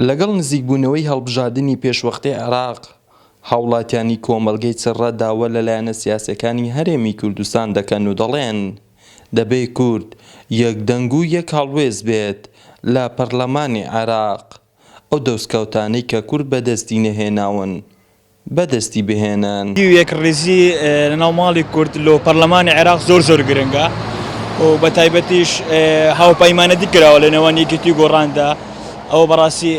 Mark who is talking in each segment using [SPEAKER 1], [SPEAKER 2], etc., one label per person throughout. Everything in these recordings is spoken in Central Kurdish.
[SPEAKER 1] لەگەڵ نزیکبوونەوەی هەڵبژاردننی پێشوەختەی عێراق هاوڵاتیانی کۆمەڵگەی چڕە داوە لەلایەنە سیاسەکانی هەرێمی کوردستان دەکەن و دەڵێن دەبێ کورد یەکدەنگ و یەک هەڵوێز بێت لە پەرلەمانی عێراق ئەو دەستکەوتانەی کە کورد بەدەستی نەهێناون بەدەستی بهێنن.
[SPEAKER 2] یەکڕێزی لەناو ماڵی کورد لە پەرلەمانی عێراق زۆر گرنگە و بە تایبەتیش هاوپەیمانەتی کراوە لە نێوان یەکێتی گۆڕاندا ئەوە بەڕاستی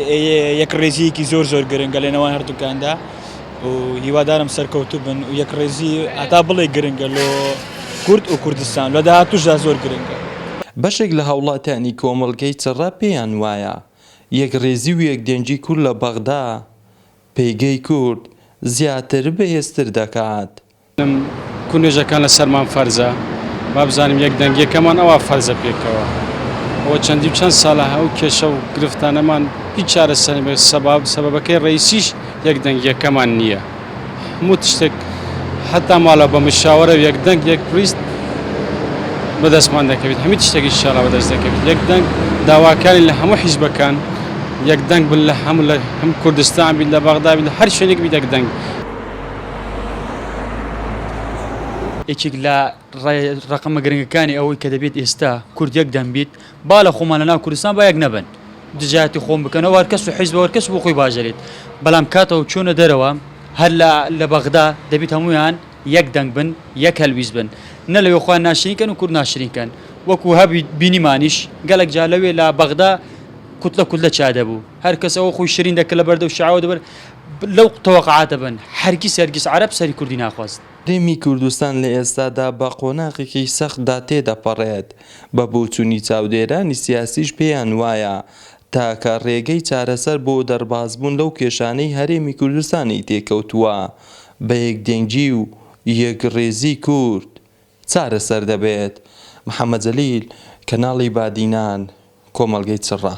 [SPEAKER 2] یەکڕێزیەکی زۆر گرنگە لە نێوان هەردووکاندا و هیوادارم سەرکەوتوو بن و یەکڕێزی هەتا بڵێ گرنگە لە کورد و کوردستان لە داهاتووشدا زۆر گرنگە.
[SPEAKER 1] بەشێک لە هاوڵاتیانی کۆمەڵگەی چڕە پێیان وایە یەکڕێزی و یەکدەنگی کورد لە بەغدا پێگەی کورد زیاتر بەهێزتر دەکات.
[SPEAKER 3] کونێژەکان لە سەرمان فەرزە با بزانیم یەکدەنگیەکەمان ئەوە فەرزە پێکەوە ئەوە چەندی چەند ساڵە ئەو کێشە و گرفتانەمان هیچ چارەسەری سەبەبەکەی ڕئیسیش یەکدەنگیەکەمان نییە. هەموو شتێک حتا ماڵە بە مشاوەرە یەکدەنگ یەک پریست بەدەستمان دەکەوێت هەموو شتێکی ئینشاڵڵا بەدەست دەکەوێت. یەکدەنگ داواکاری لە هەموو حیزبەکان یەکدەنگ بن لە هەم کوردستان بین لە بەغدا بین لە هەر شوێنێک بی یەکدەنگ.
[SPEAKER 4] یەکێک لە ڕقەمە گرنگەکانی ئەوەی کە دەبێت ئێستا کورد یەکدەنگ بیت با لە خۆمان لەناو کوردستان با یەک نەبن دژایەتی خۆم بکەنەوە هەرکەس و حیزب هەرکەس بۆ خۆی باژەرێت بەڵام کاتەوە چۆنە دەرەوە هەر لە بەغدا دەبێت هەمویان یەکدەنگ بن یەک هەلویز بن نە لەوێ خۆیان ناشرینکەن و کورد ناشرینکەن وەکو هەبی بینیمانیش گەلێک جا لەوێ لە بەغدا کوتلە چادەبوو هەرکەس ئەوە خۆی شرین دەکە لە بەردە و شعاوە دەبەر لەو تەوەقعاتە بن هەرگیز عەرەب سەری کوردی ناخواست.
[SPEAKER 1] هەرێمی کوردستان لە ئێستادا بە قۆناغێکی سەختدا تێدەپەڕێت بە بۆچوونی چاودێرانی سیاسیش پێیان وایە تاکە ڕێگەی چارەسەر بۆ دەربازبوون لەو کێشانەی هەرێمی کوردستانی تێکەوتووە بە یەکدەنگی و یەکڕێزی کورد چارەسەر دەبێت. محەممەد جەلیل کەناڵی بادینان کۆمەڵگەی چڕە.